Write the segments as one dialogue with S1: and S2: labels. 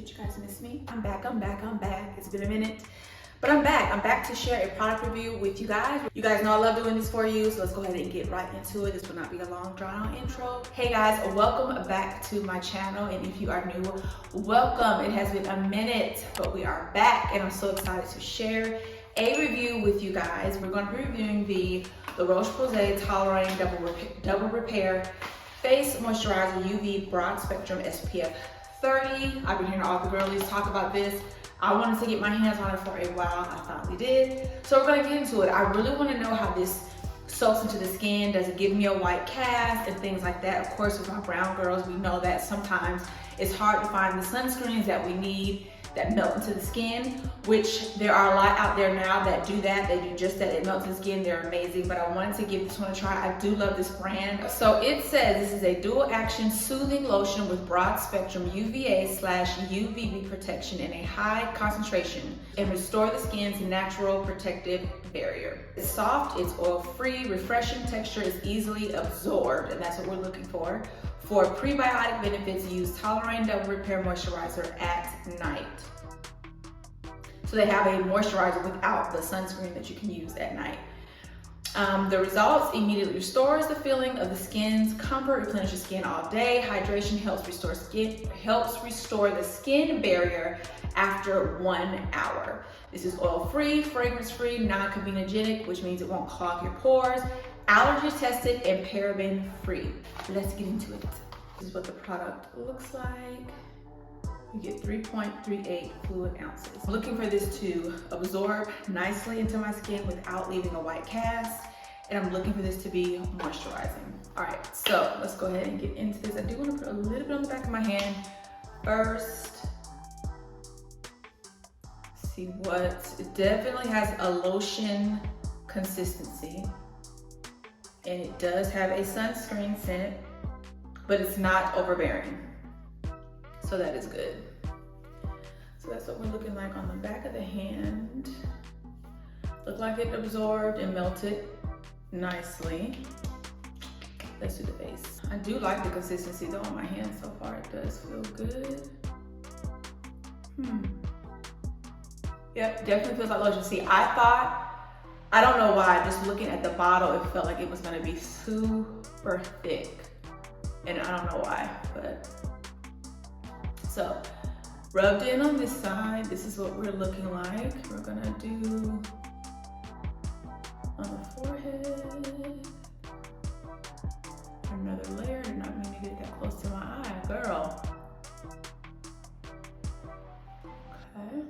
S1: Did you guys miss me? I'm back. It's been a minute, but I'm back. I'm back to share a product review with you guys. You guys know I love doing this for you, so let's go ahead and get right into it. This will not be a long drawn out intro. Hey guys, welcome back to my channel, and if you are new, welcome. It has been a minute, but we are back, and I'm so excited to share a review with you guys. We're going to be reviewing the Roche-Posay Toleriane Double Repair Face Moisturizer UV Broad Spectrum SPF 30. I've been hearing all the girlies talk about this. I wanted to get my hands on it for a while. I finally did. So we're gonna get into it. I really wanna know how this soaks into the skin. Does it give me a white cast and things like that? Of course, with our brown girls, we know that sometimes it's hard to find the sunscreens that we need that melt into the skin, which there are a lot out there now that do that. They do just that, it melts the skin, they're amazing, but I wanted to give this one a try. I do love this brand. So it says this is a dual action soothing lotion with broad spectrum UVA/UVB protection and a high concentration and restore the skin's natural protective barrier. It's soft, it's oil free, refreshing texture is easily absorbed, and that's what we're looking for. For prebiotic benefits, use Toleriane Double Repair Moisturizer at night. So they have a moisturizer without the sunscreen that you can use at night. The results immediately restores the feeling of the skin's comfort, replenishes skin all day. Hydration helps restore the skin barrier after 1 hour. This is oil-free, fragrance-free, non-comedogenic, which means it won't clog your pores. Allergy tested and paraben free. Let's get into it. This is what the product looks like. You get 3.38 fluid ounces. I'm looking for this to absorb nicely into my skin without leaving a white cast. And I'm looking for this to be moisturizing. All right, so let's go ahead and get into this. I do want to put a little bit on the back of my hand first. See what, it definitely has a lotion consistency. And it does have a sunscreen scent, but it's not overbearing. So that is good. So that's what we're looking like on the back of the hand. Look like it absorbed and melted nicely. Let's do the face. I do like the consistency though on my hand so far. It does feel good. Yep, definitely feels like lotion. See, I don't know why, just looking at the bottle, it felt like it was gonna be super thick. And I don't know why, but. So, rubbed in on this side, this is what we're looking like. We're gonna do on the forehead. Another layer, did not mean to get that close to my eye, girl. Okay.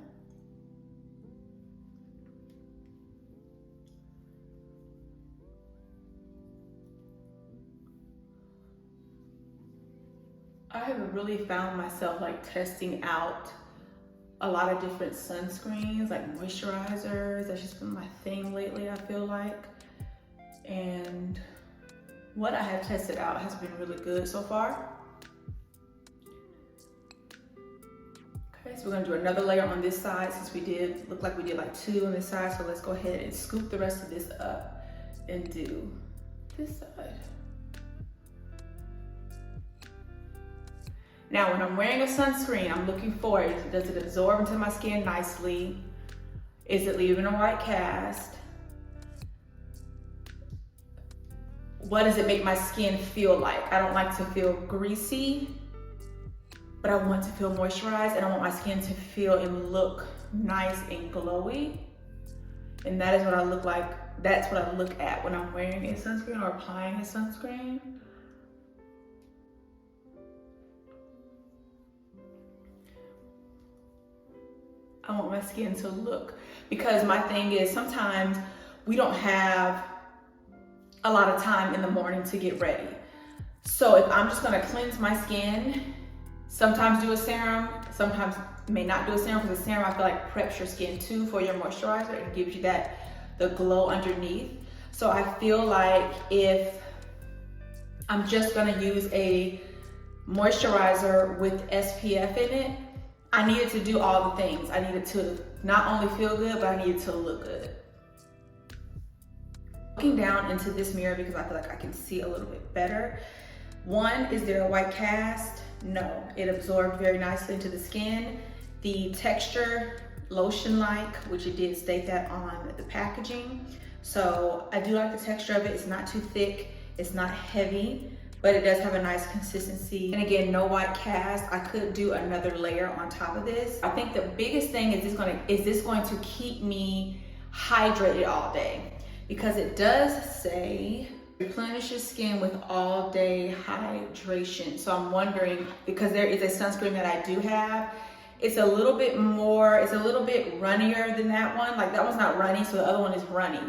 S1: I have really found myself like testing out a lot of different sunscreens, like moisturizers. That's just been my thing lately, I feel like. And what I have tested out has been really good so far. Okay, so we're gonna do another layer on this side since looked like we did like 2 on this side. So let's go ahead and scoop the rest of this up and do this side. Now, when I'm wearing a sunscreen, I'm looking for it. Does it absorb into my skin nicely? Is it leaving a white cast? What does it make my skin feel like? I don't like to feel greasy, but I want to feel moisturized, and I want my skin to feel and look nice and glowy. And that is what I look like. That's what I look at when I'm wearing a sunscreen or applying a sunscreen. I want my skin to look, because my thing is sometimes we don't have a lot of time in the morning to get ready. So if I'm just gonna cleanse my skin, sometimes do a serum, sometimes may not do a serum, because the serum I feel like preps your skin too for your moisturizer and gives you the glow underneath. So I feel like if I'm just gonna use a moisturizer with SPF in it, I needed to do all the things. I needed to not only feel good, but I needed to look good. Looking down into this mirror because I feel like I can see a little bit better. One, is there a white cast? no, it absorbed very nicely into the skin. The texture, lotion-like, which it did state that on the packaging. So I do like the texture of it. It's not too thick, it's not heavy, but it does have a nice consistency. And again, no white cast. I could do another layer on top of this. I think the biggest thing is this going to keep me hydrated all day? Because it does say replenish your skin with all day hydration. So I'm wondering, because there is a sunscreen that I do have, it's a little bit runnier than that one. Like that one's not runny, so the other one is runny.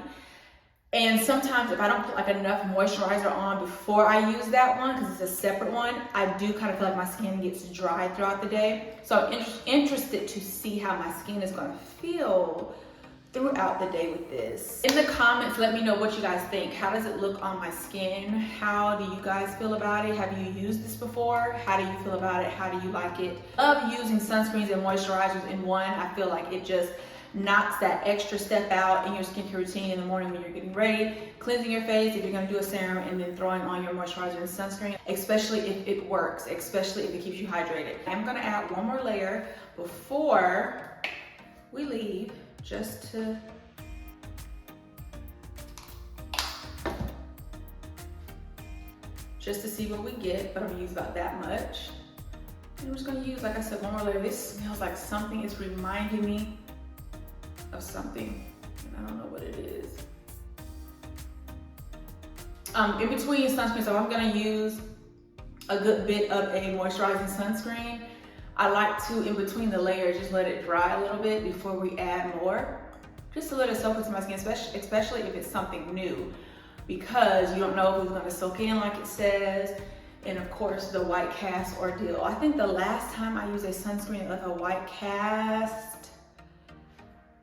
S1: And sometimes if I don't put like enough moisturizer on before I use that one, because it's a separate one, I do kind of feel like my skin gets dry throughout the day. So I'm interested to see how my skin is going to feel throughout the day with this. In the comments, let me know what you guys think. How does it look on my skin? How do you guys feel about it? Have you used this before? How do you feel about it? How do you like it? I love using sunscreens and moisturizers in one. I feel like it just knocks that extra step out in your skincare routine in the morning when you're getting ready, cleansing your face if you're going to do a serum, and then throwing on your moisturizer and sunscreen, especially if it works, especially if it keeps you hydrated. I'm going to add one more layer before we leave, just to see what we get, but I'm gonna use about that much. And I'm just gonna use, like I said, one more layer. This smells like something. It's reminding me of something, and I don't know what it is. In between sunscreen, so I'm gonna use a good bit of a moisturizing sunscreen. I like to, in between the layers, just let it dry a little bit before we add more, just to let it soak into my skin, especially if it's something new, because you don't know if it's going to soak in like it says. And of course, the white cast ordeal. I think the last time I used a sunscreen like a white cast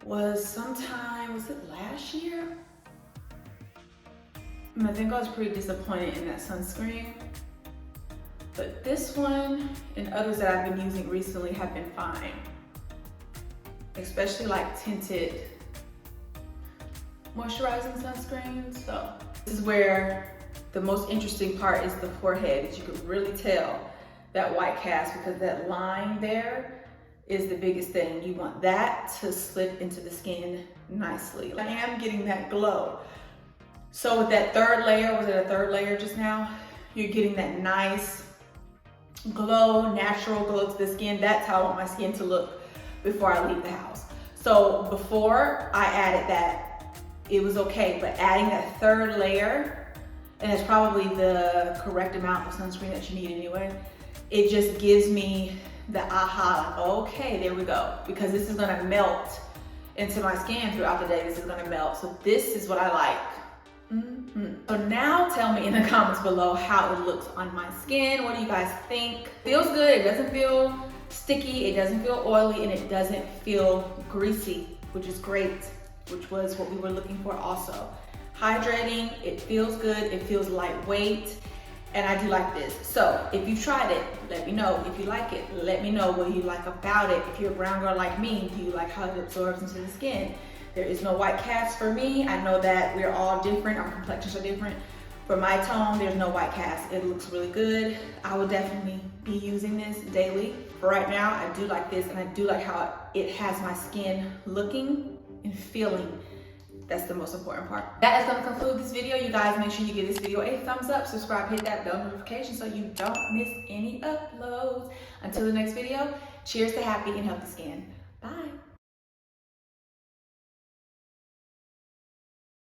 S1: was sometime, was it last year? I think I was pretty disappointed in that sunscreen. But this one and others that I've been using recently have been fine. Especially like tinted moisturizing sunscreens. So this is where the most interesting part is the forehead. As you can really tell that white cast, because that line there is the biggest thing. You want that to slip into the skin nicely. I am getting that glow. So with that third layer, was it a third layer just now? You're getting that nice glow, natural glow to the skin. That's how I want my skin to look before I leave the house. So before I added that, it was okay, but adding that third layer, and it's probably the correct amount of sunscreen that you need anyway, it just gives me the aha, okay, there we go. Because this is gonna melt into my skin throughout the day. This is gonna melt. So this is what I like. So now tell me in the comments below how it looks on my skin. What do you guys think? Feels good. It doesn't feel sticky. It doesn't feel oily, and it doesn't feel greasy, which is great, which was what we were looking for also. Hydrating, it feels good. It feels lightweight, and I do like this. So if you've tried it, let me know. If you like it, let me know what you like about it. If you're a brown girl like me, do you like how it absorbs into the skin? There is no white cast for me. I know that we're all different. Our complexions are different. For my tone, there's no white cast. It looks really good. I will definitely be using this daily. For right now, I do like this, and I do like how it has my skin looking and feeling. That's the most important part. That is gonna conclude this video. You guys, make sure you give this video a thumbs up, subscribe, hit that bell notification so you don't miss any uploads. Until the next video, cheers to happy and healthy skin. Bye.